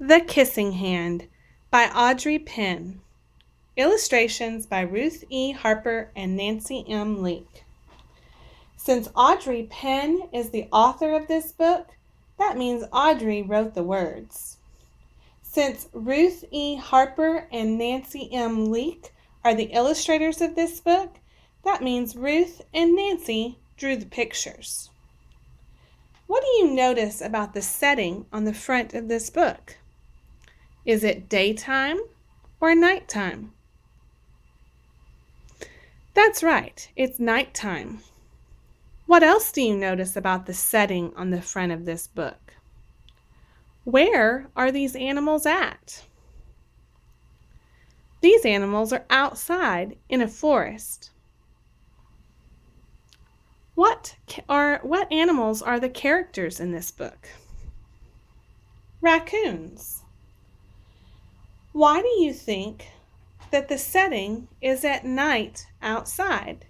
The Kissing Hand by Audrey Penn. Illustrations by Ruth E. Harper and Nancy M. Leake. Since Audrey Penn is the author of this book, that means Audrey wrote the words. Since Ruth E. Harper and Nancy M. Leake are the illustrators of this book, that means Ruth and Nancy drew the pictures. What do you notice about the setting on the front of this book? Is it daytime or nighttime? That's right, it's nighttime. What else do you notice about the setting on the front of this book? Where are these animals at? These animals are outside in a forest. What animals are the characters in this book? Raccoons. Why do you think that the setting is at night outside?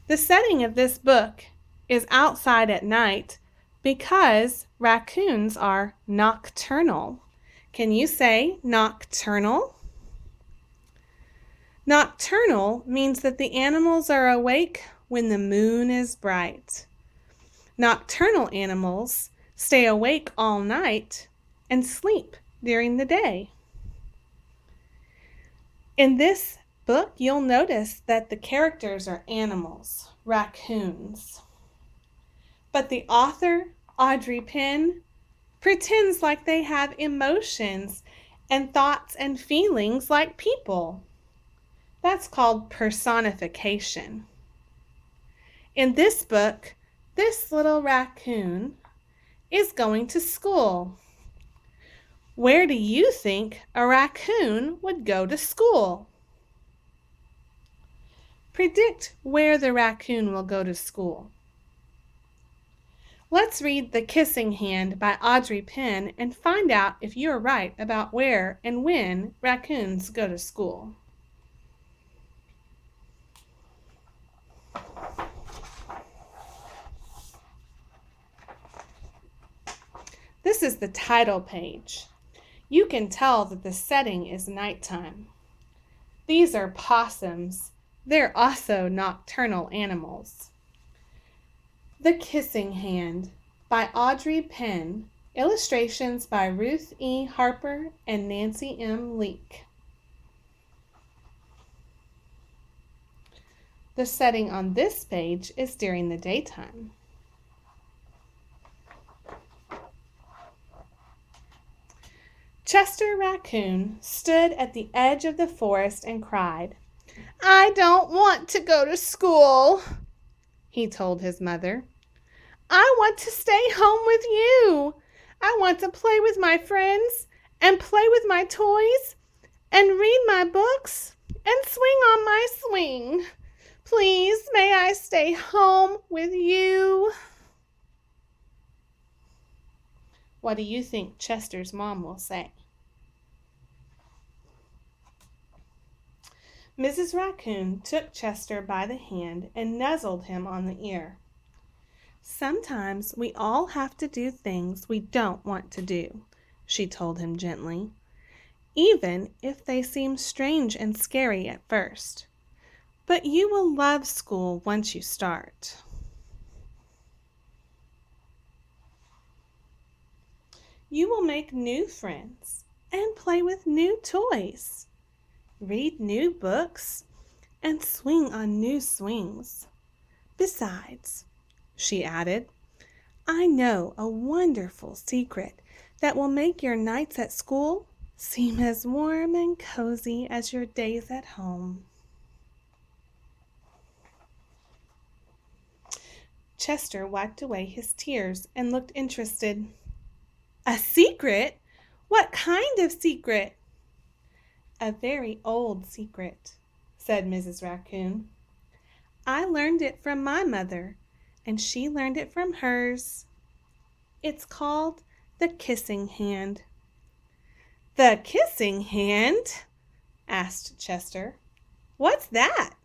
The setting of this book is outside at night because raccoons are nocturnal. Can you say nocturnal? Nocturnal means that the animals are awake when the moon is bright. Nocturnal animals stay awake all night and sleep during the day. In this book, you'll notice that the characters are animals, raccoons. But the author, Audrey Penn, pretends like they have emotions and thoughts and feelings like people. That's called personification. In this book, this little raccoon is going to school. Where do you think a raccoon would go to school? Predict where the raccoon will go to school. Let's read The Kissing Hand by Audrey Penn and find out if you're right about where and when raccoons go to school. This is the title page. You can tell that the setting is nighttime. These are possums. They're also nocturnal animals. The Kissing Hand by Audrey Penn. Illustrations by Ruth E. Harper and Nancy M. Leake. The setting on this page is during the daytime. Chester Raccoon stood at the edge of the forest and cried, "I don't want to go to school," he told his mother. "I want to stay home with you. I want to play with my friends and play with my toys and read my books and swing on my swing. Please, may I stay home with you?" What do you think Chester's mom will say? Mrs. Raccoon took Chester by the hand and nuzzled him on the ear. "Sometimes we all have to do things we don't want to do," she told him gently, "even if they seem strange and scary at first. But you will love school once you start." You will make new friends and play with new toys, read new books, and swing on new swings. Besides, she added, "I know a wonderful secret that will make your nights at school seem as warm and cozy as your days at home." Chester wiped away his tears and looked interested. "A secret? What kind of secret?" "A very old secret," said Mrs. Raccoon. "I learned it from my mother, and she learned it from hers. It's called the Kissing Hand." "The Kissing Hand?" asked Chester. "What's that?"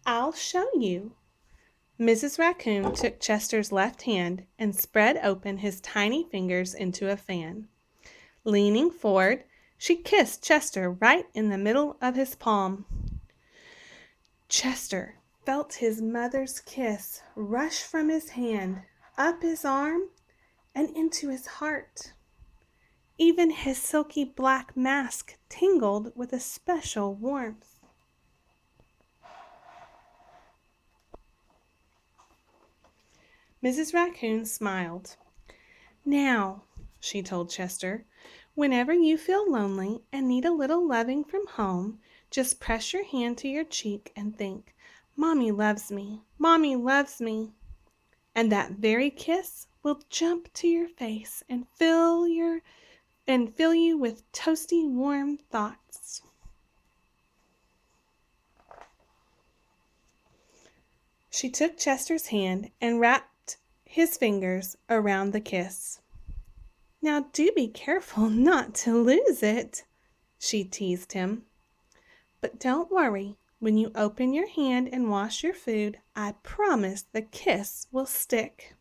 "I'll show you. Mrs. Raccoon took Chester's left hand and spread open his tiny fingers into a fan. Leaning forward, she kissed Chester right in the middle of his palm. Chester felt his mother's kiss rush from his hand, up his arm, and into his heart. Even his silky black mask tingled with a special warmth. Mrs. Raccoon smiled. "Now," she told Chester, "whenever you feel lonely and need a little loving from home, just press your hand to your cheek and think, 'Mommy loves me, Mommy loves me.' And that very kiss will jump to your face and fill you with toasty warm thoughts." She took Chester's hand and wrapped his fingers around the kiss. "Now do be careful not to lose it," she teased him. "But don't worry, when you open your hand and wash your food, I promise the kiss will stick."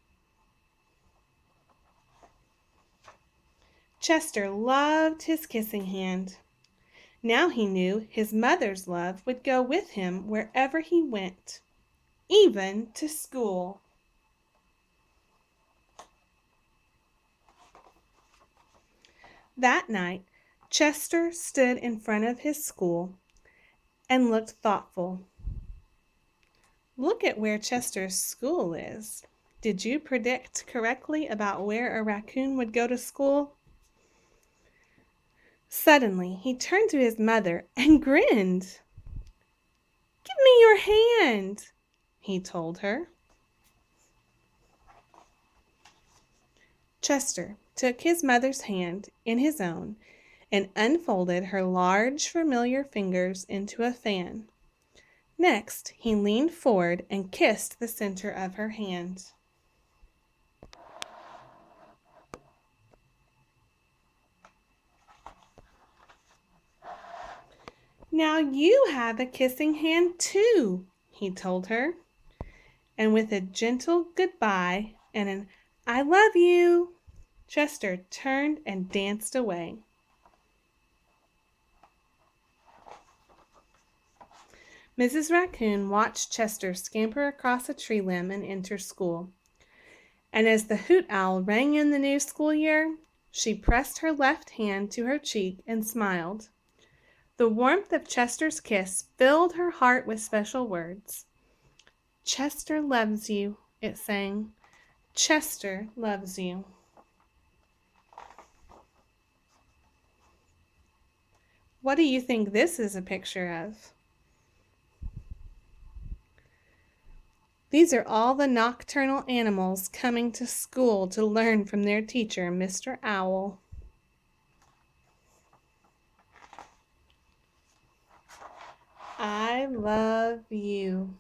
Chester loved his kissing hand. Now he knew his mother's love would go with him wherever he went, even to school. That night, Chester stood in front of his school and looked thoughtful. Look at where Chester's school is. Did you predict correctly about where a raccoon would go to school? Suddenly, he turned to his mother and grinned. "Give me your hand," he told her. Chester took his mother's hand in his own and unfolded her large, familiar fingers into a fan. Next, he leaned forward and kissed the center of her hand. "Now you have a kissing hand too," he told her. And with a gentle goodbye and an "I love you," Chester turned and danced away. Mrs. Raccoon watched Chester scamper across a tree limb and enter school. And as the hoot owl rang in the new school year, she pressed her left hand to her cheek and smiled. The warmth of Chester's kiss filled her heart with special words. "Chester loves you," it sang. "Chester loves you." What do you think this is a picture of? These are all the nocturnal animals coming to school to learn from their teacher, Mr. Owl. I love you.